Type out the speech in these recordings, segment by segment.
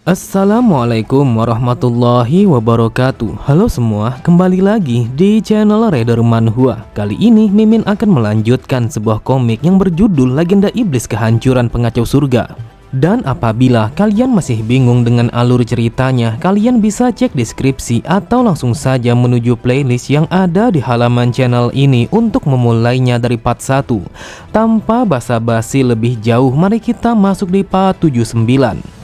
Assalamualaikum warahmatullahi wabarakatuh. Halo semua, kembali lagi di channel Raider Manhwa. Kali ini Mimin akan melanjutkan sebuah komik yang berjudul Legenda Iblis Kehancuran Pengacau Surga. Dan apabila kalian masih bingung dengan alur ceritanya, kalian bisa cek deskripsi atau langsung saja menuju playlist yang ada di halaman channel ini untuk memulainya dari part 1. Tanpa basa-basi lebih jauh, mari kita masuk di part 79.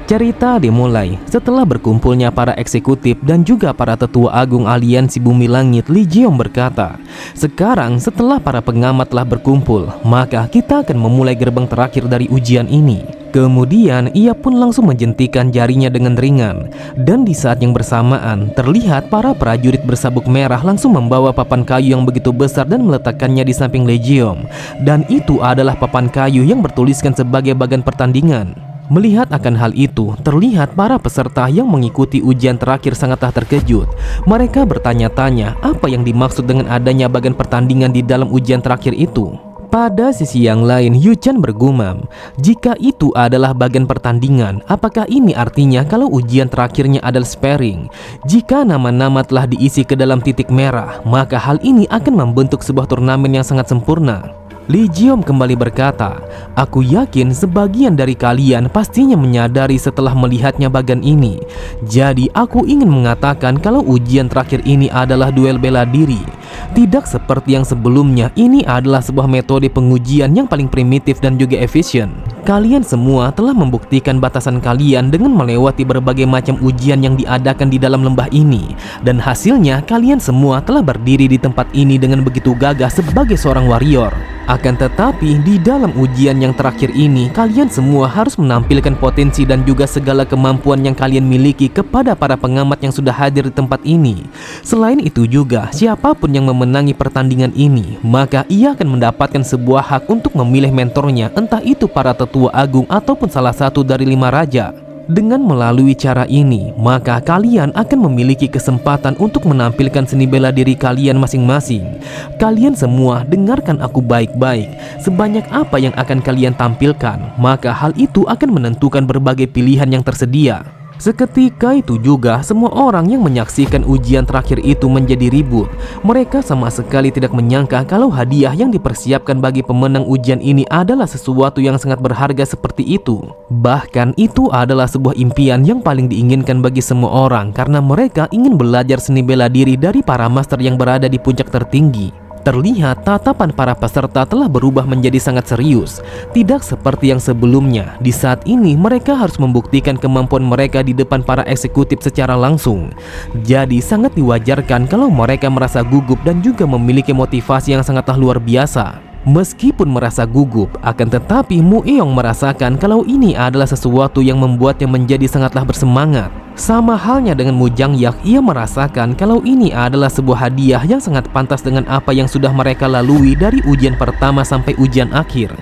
Cerita dimulai setelah berkumpulnya para eksekutif dan juga para tetua agung aliansi Bumi Langit. Lee Ji-yong berkata, "Sekarang setelah para pengamat telah berkumpul, maka kita akan memulai gerbang terakhir dari ujian ini." Kemudian ia pun langsung menjentikan jarinya dengan ringan. Dan di saat yang bersamaan, terlihat para prajurit bersabuk merah langsung membawa papan kayu yang begitu besar dan meletakkannya di samping Lee Ji-yong. Dan itu adalah papan kayu yang bertuliskan sebagai bagan pertandingan. Melihat akan hal itu, terlihat para peserta yang mengikuti ujian terakhir sangatlah terkejut. Mereka bertanya-tanya apa yang dimaksud dengan adanya bagan pertandingan di dalam ujian terakhir itu. Pada sisi yang lain, Yu Chan bergumam, jika itu adalah bagan pertandingan, apakah ini artinya kalau ujian terakhirnya adalah sparring? Jika nama-nama telah diisi ke dalam titik merah, maka hal ini akan membentuk sebuah turnamen yang sangat sempurna. Lee Ji-yong kembali berkata, "Aku yakin sebagian dari kalian pastinya menyadari setelah melihatnya bagan ini. Jadi aku ingin mengatakan kalau ujian terakhir ini adalah duel bela diri. Tidak seperti yang sebelumnya, ini adalah sebuah metode pengujian yang paling primitif dan juga efisien. Kalian semua telah membuktikan batasan kalian dengan melewati berbagai macam ujian yang diadakan di dalam lembah ini. Dan hasilnya kalian semua telah berdiri di tempat ini dengan begitu gagah sebagai seorang warrior. Akan tetapi di dalam ujian yang terakhir ini, kalian semua harus menampilkan potensi dan juga segala kemampuan yang kalian miliki kepada para pengamat yang sudah hadir di tempat ini. Selain itu juga, siapapun yang memenangi pertandingan ini, maka ia akan mendapatkan sebuah hak untuk memilih mentornya, entah itu para tetua agung ataupun salah satu dari 5 raja. Dengan melalui cara ini, maka kalian akan memiliki kesempatan untuk menampilkan seni bela diri kalian masing-masing. Kalian semua dengarkan aku baik-baik. Sebanyak apa yang akan kalian tampilkan, maka hal itu akan menentukan berbagai pilihan yang tersedia." Seketika itu juga semua orang yang menyaksikan ujian terakhir itu menjadi ribut. Mereka sama sekali tidak menyangka kalau hadiah yang dipersiapkan bagi pemenang ujian ini adalah sesuatu yang sangat berharga seperti itu. Bahkan itu adalah sebuah impian yang paling diinginkan bagi semua orang, karena mereka ingin belajar seni bela diri dari para master yang berada di puncak tertinggi. Terlihat tatapan para peserta telah berubah menjadi sangat serius. Tidak seperti yang sebelumnya. Di saat ini mereka harus membuktikan kemampuan mereka di depan para eksekutif secara langsung. Jadi sangat diwajarkan kalau mereka merasa gugup dan juga memiliki motivasi yang sangatlah luar biasa. Meskipun merasa gugup, akan tetapi Mu Eong merasakan kalau ini adalah sesuatu yang membuatnya menjadi sangatlah bersemangat. Sama halnya dengan Mu Jang-yak, ia merasakan kalau ini adalah sebuah hadiah yang sangat pantas dengan apa yang sudah mereka lalui dari ujian pertama sampai ujian akhir.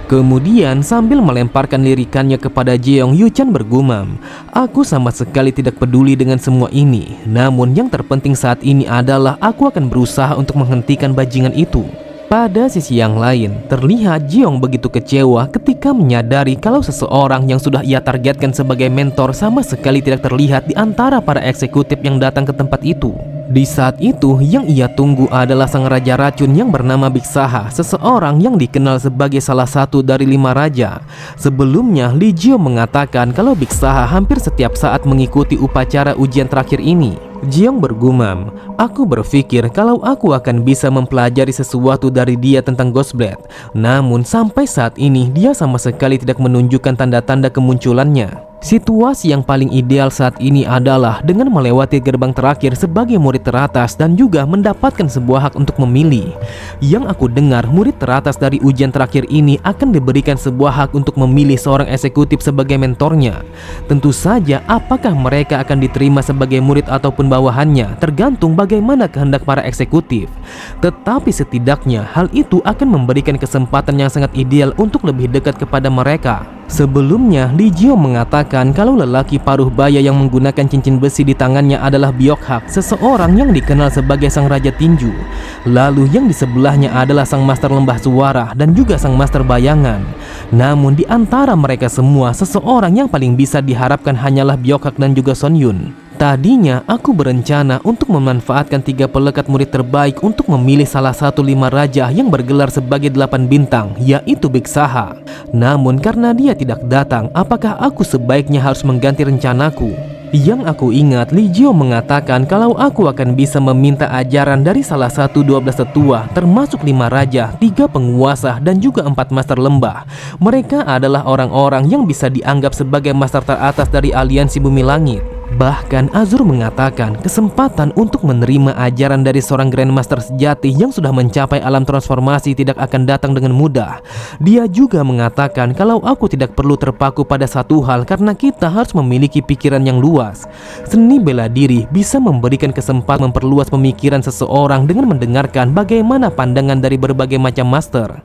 Kemudian sambil melemparkan lirikannya kepada Jeong, Yu Chan bergumam, "Aku sama sekali tidak peduli dengan semua ini. Namun yang terpenting saat ini adalah aku akan berusaha untuk menghentikan bajingan itu." Pada sisi yang lain, terlihat Jeong begitu kecewa ketika menyadari kalau seseorang yang sudah ia targetkan sebagai mentor sama sekali tidak terlihat di antara para eksekutif yang datang ke tempat itu. Di saat itu, yang ia tunggu adalah sang raja racun yang bernama Biksaha, seseorang yang dikenal sebagai salah satu dari 5 raja. Sebelumnya, Lee Ji-yong mengatakan kalau Biksaha hampir setiap saat mengikuti upacara ujian terakhir ini. Ji-yong bergumam, "Aku berpikir kalau aku akan bisa mempelajari sesuatu dari dia tentang Ghostblade. Namun sampai saat ini dia sama sekali tidak menunjukkan tanda-tanda kemunculannya." Situasi yang paling ideal saat ini adalah dengan melewati gerbang terakhir sebagai murid teratas dan juga mendapatkan sebuah hak untuk memilih. Yang aku dengar, murid teratas dari ujian terakhir ini akan diberikan sebuah hak untuk memilih seorang eksekutif sebagai mentornya. Tentu saja apakah mereka akan diterima sebagai murid ataupun bawahannya tergantung bagaimana kehendak para eksekutif. Tetapi setidaknya hal itu akan memberikan kesempatan yang sangat ideal untuk lebih dekat kepada mereka. Sebelumnya, Li Jio mengatakan kalau lelaki paruh baya yang menggunakan cincin besi di tangannya adalah Byeokhak, seseorang yang dikenal sebagai sang raja tinju. Lalu yang di sebelahnya adalah sang master lembah suara dan juga sang master bayangan. Namun di antara mereka semua, seseorang yang paling bisa diharapkan hanyalah Byeokhak dan juga Son Yun. Tadinya aku berencana untuk memanfaatkan 3 pelekat murid terbaik untuk memilih salah satu 5 raja yang bergelar sebagai 8 bintang, yaitu Big Saha. Namun karena dia tidak datang, apakah aku sebaiknya harus mengganti rencanaku? Yang aku ingat, Li Jio mengatakan kalau aku akan bisa meminta ajaran dari salah satu 12 tetua, termasuk 5 raja, 3 penguasa, dan juga 4 master lembah. Mereka adalah orang-orang yang bisa dianggap sebagai master teratas dari aliansi Bumi Langit. Bahkan Azur mengatakan kesempatan untuk menerima ajaran dari seorang Grandmaster sejati yang sudah mencapai alam transformasi tidak akan datang dengan mudah. Dia juga mengatakan kalau aku tidak perlu terpaku pada satu hal karena kita harus memiliki pikiran yang luas. Seni bela diri bisa memberikan kesempatan memperluas pemikiran seseorang dengan mendengarkan bagaimana pandangan dari berbagai macam master.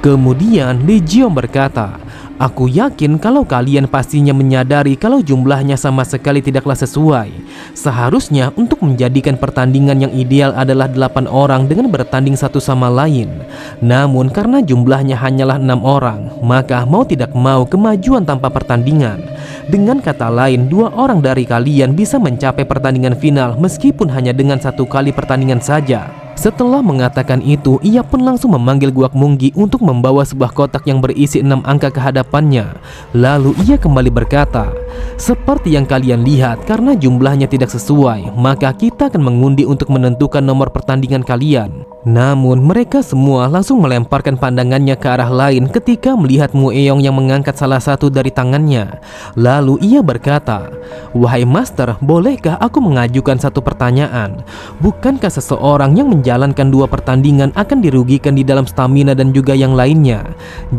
Kemudian Li Jio berkata, "Aku yakin kalau kalian pastinya menyadari kalau jumlahnya sama sekali tidaklah sesuai. Seharusnya untuk menjadikan pertandingan yang ideal adalah 8 orang dengan bertanding satu sama lain. Namun karena jumlahnya hanyalah 6 orang, maka mau tidak mau kemajuan tanpa pertandingan. Dengan kata lain, 2 orang dari kalian bisa mencapai pertandingan final meskipun hanya dengan 1 kali pertandingan saja." Setelah mengatakan itu, ia pun langsung memanggil Guak Munggi untuk membawa sebuah kotak yang berisi 6 angka ke hadapannya. Lalu ia kembali berkata, "Seperti yang kalian lihat, karena jumlahnya tidak sesuai, maka kita akan mengundi untuk menentukan nomor pertandingan kalian." Namun mereka semua langsung melemparkan pandangannya ke arah lain ketika melihat Mueong yang mengangkat salah satu dari tangannya. Lalu ia berkata, "Wahai Master, bolehkah aku mengajukan satu pertanyaan? Bukankah seseorang yang menjalankan 2 pertandingan akan dirugikan di dalam stamina dan juga yang lainnya?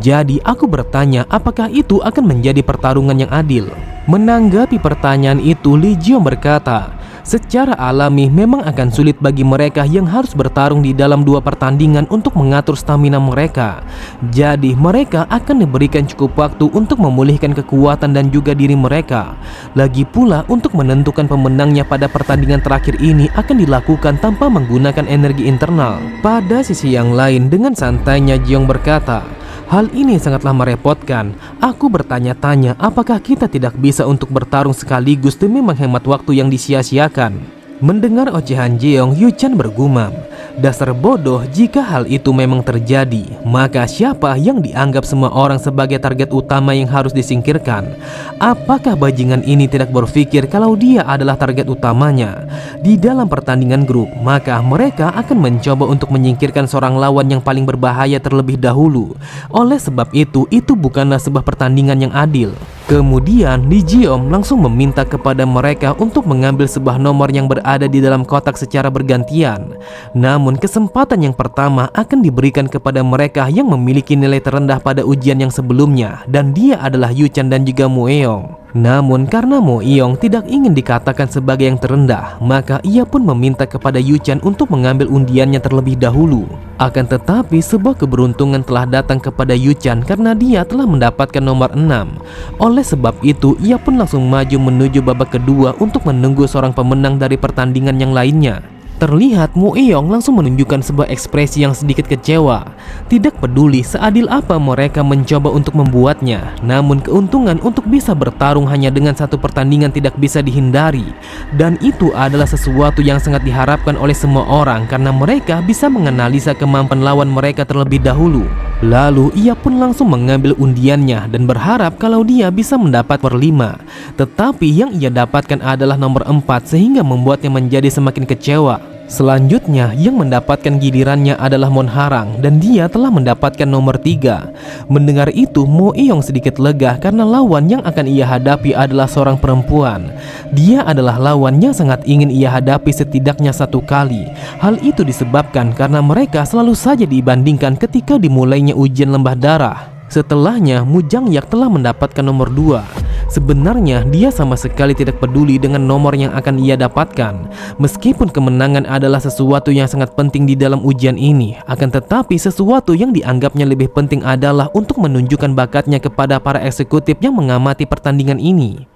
Jadi aku bertanya, apakah itu akan menjadi pertarungan yang adil?" Menanggapi pertanyaan itu, Li Jio berkata, "Secara alami memang akan sulit bagi mereka yang harus bertarung di dalam 2 pertandingan untuk mengatur stamina mereka. Jadi mereka akan diberikan cukup waktu untuk memulihkan kekuatan dan juga diri mereka. Lagi pula untuk menentukan pemenangnya pada pertandingan terakhir ini akan dilakukan tanpa menggunakan energi internal." Pada sisi yang lain, dengan santainya Jiong berkata, "Hal ini sangatlah merepotkan. Aku bertanya-tanya apakah kita tidak bisa untuk bertarung sekaligus demi menghemat waktu yang disia-siakan." Mendengar ocehan Jeong, Yu Chan bergumam, "Dasar bodoh, jika hal itu memang terjadi, maka siapa yang dianggap semua orang sebagai target utama yang harus disingkirkan? Apakah bajingan ini tidak berpikir kalau dia adalah target utamanya? Di dalam pertandingan grup, maka mereka akan mencoba untuk menyingkirkan seorang lawan yang paling berbahaya terlebih dahulu. Oleh sebab itu bukanlah sebuah pertandingan yang adil." Kemudian Li Jiom langsung meminta kepada mereka untuk mengambil sebuah nomor yang berada di dalam kotak secara bergantian. Namun kesempatan yang pertama akan diberikan kepada mereka yang memiliki nilai terendah pada ujian yang sebelumnya, dan dia adalah Yu Chan dan juga Mueong. Namun karena Mueong tidak ingin dikatakan sebagai yang terendah, maka ia pun meminta kepada Yu Chan untuk mengambil undiannya terlebih dahulu. Akan tetapi sebuah keberuntungan telah datang kepada Yu Chan karena dia telah mendapatkan nomor 6. Oleh sebab itu ia pun langsung maju menuju babak kedua untuk menunggu seorang pemenang dari pertandingan yang lainnya. Terlihat Mueong langsung menunjukkan sebuah ekspresi yang sedikit kecewa. Tidak peduli seadil apa mereka mencoba untuk membuatnya, namun keuntungan untuk bisa bertarung hanya dengan 1 pertandingan tidak bisa dihindari. Dan itu adalah sesuatu yang sangat diharapkan oleh semua orang karena mereka bisa menganalisa kemampuan lawan mereka terlebih dahulu. Lalu ia pun langsung mengambil undiannya dan berharap kalau dia bisa mendapat nomor 5. Tetapi yang ia dapatkan adalah nomor 4 sehingga membuatnya menjadi semakin kecewa. Selanjutnya yang mendapatkan gilirannya adalah Monharang dan dia telah mendapatkan nomor 3. Mendengar itu Mueong sedikit lega karena lawan yang akan ia hadapi adalah seorang perempuan. Dia adalah lawan yang sangat ingin ia hadapi setidaknya 1 kali. Hal itu disebabkan karena mereka selalu saja dibandingkan ketika dimulainya ujian lembah darah. Setelahnya Mujang Yak telah mendapatkan nomor 2. Sebenarnya dia sama sekali tidak peduli dengan nomor yang akan ia dapatkan. Meskipun kemenangan adalah sesuatu yang sangat penting di dalam ujian ini, akan tetapi sesuatu yang dianggapnya lebih penting adalah untuk menunjukkan bakatnya kepada para eksekutif yang mengamati pertandingan ini.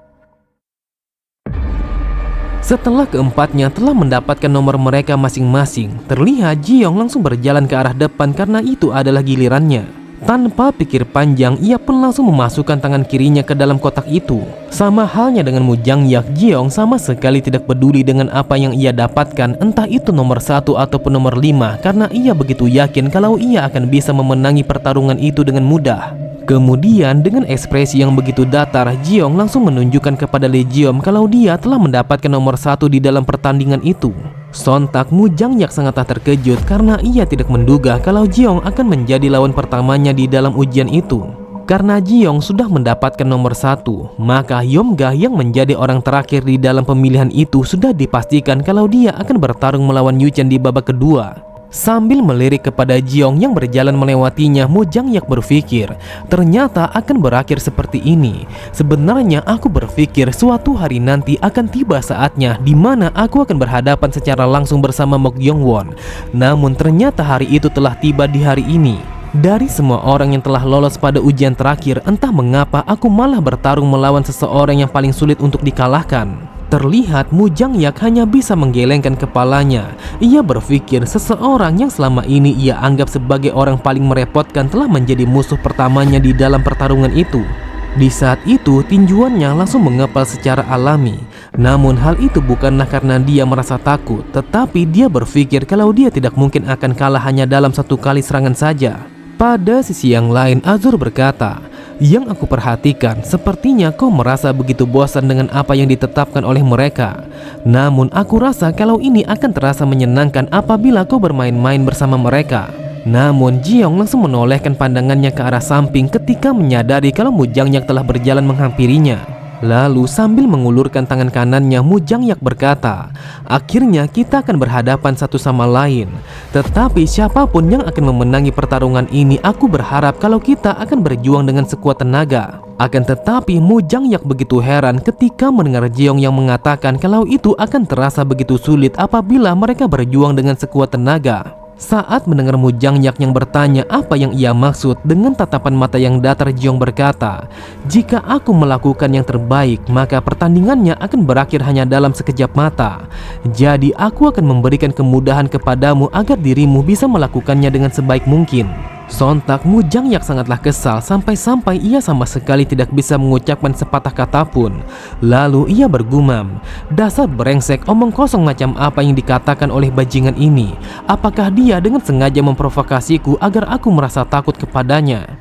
Setelah keempatnya telah mendapatkan nomor mereka masing-masing, terlihat Ji-young langsung berjalan ke arah depan karena itu adalah gilirannya. Tanpa pikir panjang, ia pun langsung memasukkan tangan kirinya ke dalam kotak itu. Sama halnya dengan Mu Jang-yak, Ji-young sama sekali tidak peduli dengan apa yang ia dapatkan, entah itu nomor 1 ataupun nomor 5, karena ia begitu yakin kalau ia akan bisa memenangi pertarungan itu dengan mudah. Kemudian dengan ekspresi yang begitu datar, Ji-young langsung menunjukkan kepada Lee Ji-young kalau dia telah mendapatkan nomor 1 di dalam pertandingan itu. Sontak Mu Jang-yak sangatlah terkejut karena ia tidak menduga kalau Ji-young akan menjadi lawan pertamanya di dalam ujian itu. Karena Ji-young sudah mendapatkan nomor 1, maka Yom-ga yang menjadi orang terakhir di dalam pemilihan itu sudah dipastikan kalau dia akan bertarung melawan Yu-chan di babak kedua. Sambil melirik kepada Ji-young yang berjalan melewatinya, Mu Jang-yak berpikir, ternyata akan berakhir seperti ini. Sebenarnya aku berpikir suatu hari nanti akan tiba saatnya di mana aku akan berhadapan secara langsung bersama Mok Yong-won. Namun ternyata hari itu telah tiba di hari ini. Dari semua orang yang telah lolos pada ujian terakhir, entah mengapa aku malah bertarung melawan seseorang yang paling sulit untuk dikalahkan. Terlihat Mu Jang-yak hanya bisa menggelengkan kepalanya. Ia berpikir seseorang yang selama ini ia anggap sebagai orang paling merepotkan telah menjadi musuh pertamanya di dalam pertarungan itu. Di saat itu tinjuannya langsung mengepal secara alami. Namun hal itu bukanlah karena dia merasa takut, tetapi dia berpikir kalau dia tidak mungkin akan kalah hanya dalam satu kali serangan saja. Pada sisi yang lain, Azur berkata, "Yang aku perhatikan, sepertinya kau merasa begitu bosan dengan apa yang ditetapkan oleh mereka. Namun aku rasa kalau ini akan terasa menyenangkan apabila kau bermain-main bersama mereka." Namun Ji-young langsung menolehkan pandangannya ke arah samping ketika menyadari kalau Mu Jang-yak telah berjalan menghampirinya. Lalu sambil mengulurkan tangan kanannya, Mu Jang-yak berkata, "Akhirnya kita akan berhadapan satu sama lain. Tetapi siapapun yang akan memenangi pertarungan ini, aku berharap kalau kita akan berjuang dengan sekuat tenaga." Akan tetapi Mu Jang-yak begitu heran ketika mendengar Ji-young yang mengatakan kalau itu akan terasa begitu sulit apabila mereka berjuang dengan sekuat tenaga. Saat mendengar Mu Jang-yak yang bertanya apa yang ia maksud, dengan tatapan mata yang datar Ji-young berkata, "Jika aku melakukan yang terbaik, maka pertandingannya akan berakhir hanya dalam sekejap mata. Jadi aku akan memberikan kemudahan kepadamu agar dirimu bisa melakukannya dengan sebaik mungkin." Sontak Mu Jang-yak sangatlah kesal sampai-sampai ia sama sekali tidak bisa mengucapkan sepatah kata pun. Lalu ia bergumam, "Dasar brengsek, omong kosong macam apa yang dikatakan oleh bajingan ini? Apakah dia dengan sengaja memprovokasiku agar aku merasa takut kepadanya?"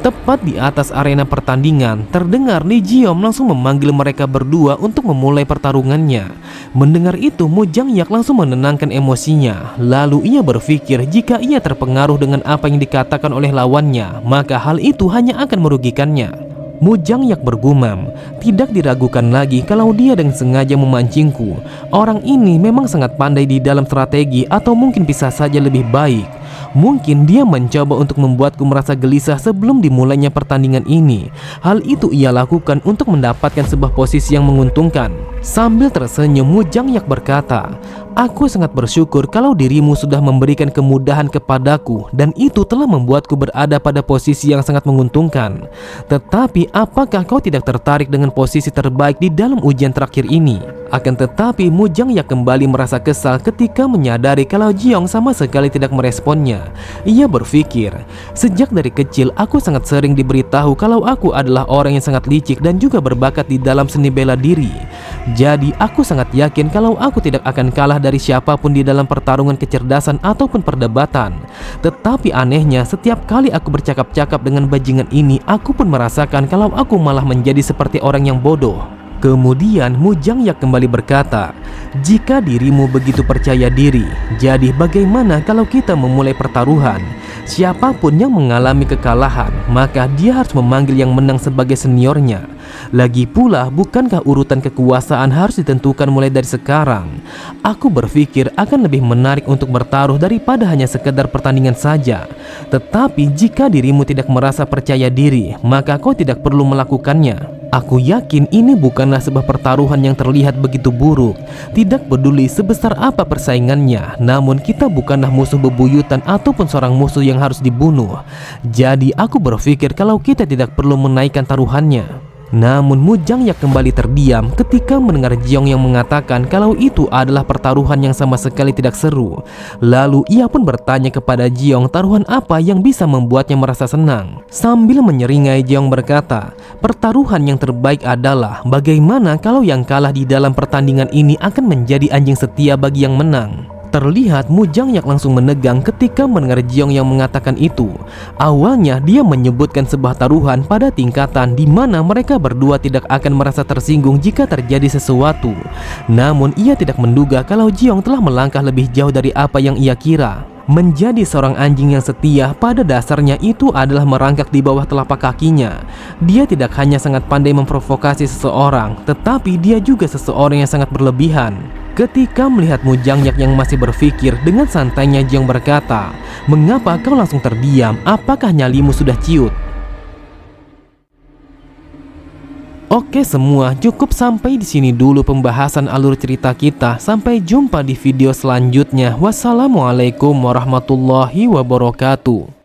Tepat di atas arena pertandingan, terdengar Lee Ji-young langsung memanggil mereka berdua untuk memulai pertarungannya. Mendengar itu, Mu Jang-yak langsung menenangkan emosinya. Lalu ia berpikir jika ia terpengaruh dengan apa yang dikatakan oleh lawannya, maka hal itu hanya akan merugikannya. Mu Jang-yak bergumam, "Tidak diragukan lagi kalau dia dengan sengaja memancingku. Orang ini memang sangat pandai di dalam strategi, atau mungkin bisa saja lebih baik. Mungkin dia mencoba untuk membuatku merasa gelisah sebelum dimulainya pertandingan ini. Hal itu ia lakukan untuk mendapatkan sebuah posisi yang menguntungkan." Sambil tersenyum, Mu Jang-yak berkata, "Aku sangat bersyukur kalau dirimu sudah memberikan kemudahan kepadaku, dan itu telah membuatku berada pada posisi yang sangat menguntungkan. Tetapi apakah kau tidak tertarik dengan posisi terbaik di dalam ujian terakhir ini?" Akan tetapi Mu Jang-yak kembali merasa kesal ketika menyadari kalau Ji-young sama sekali tidak meresponnya. Ia berpikir, "Sejak dari kecil aku sangat sering diberitahu kalau aku adalah orang yang sangat licik dan juga berbakat di dalam seni bela diri. Jadi aku sangat yakin kalau aku tidak akan kalah dari siapapun di dalam pertarungan kecerdasan ataupun perdebatan. Tetapi anehnya, setiap kali aku bercakap-cakap dengan bajingan ini, aku pun merasakan kalau aku malah menjadi seperti orang yang bodoh." Kemudian Mu Jang-yak kembali berkata, "Jika dirimu begitu percaya diri, jadi bagaimana kalau kita memulai pertaruhan? Siapapun yang mengalami kekalahan, maka dia harus memanggil yang menang sebagai seniornya. Lagi pula, bukankah urutan kekuasaan harus ditentukan mulai dari sekarang? Aku berpikir akan lebih menarik untuk bertaruh daripada hanya sekedar pertandingan saja. Tetapi jika dirimu tidak merasa percaya diri, maka kau tidak perlu melakukannya. Aku yakin ini bukanlah sebuah pertaruhan yang terlihat begitu buruk. Tidak peduli sebesar apa persaingannya, namun kita bukanlah musuh bebuyutan ataupun seorang musuh yang harus dibunuh. Jadi aku berpikir kalau kita tidak perlu menaikkan taruhannya. Namun Mujangyak kembali terdiam ketika mendengar Jiong yang mengatakan kalau itu adalah pertaruhan yang sama sekali tidak seru. Lalu ia pun bertanya kepada Jiong taruhan apa yang bisa membuatnya merasa senang. Sambil menyeringai, Jiong berkata, pertaruhan yang terbaik adalah bagaimana kalau yang kalah di dalam pertandingan ini akan menjadi anjing setia bagi yang menang. Terlihat Mujangyak langsung menegang ketika mendengar Jiong yang mengatakan itu. Awalnya dia menyebutkan sebuah taruhan pada tingkatan di mana mereka berdua tidak akan merasa tersinggung jika terjadi sesuatu. Namun ia tidak menduga kalau Jiong telah melangkah lebih jauh dari apa yang ia kira. Menjadi seorang anjing yang setia pada dasarnya itu adalah merangkak di bawah telapak kakinya. Dia tidak hanya sangat pandai memprovokasi seseorang, tetapi dia juga seseorang yang sangat berlebihan. Ketika melihat Mujangyak yang masih berpikir, dengan santainya Jiong berkata, "Mengapa kau langsung terdiam? Apakah nyalimu sudah ciut?" Oke semua, cukup sampai di sini dulu pembahasan alur cerita kita. Sampai jumpa di video selanjutnya. Wassalamualaikum warahmatullahi wabarakatuh.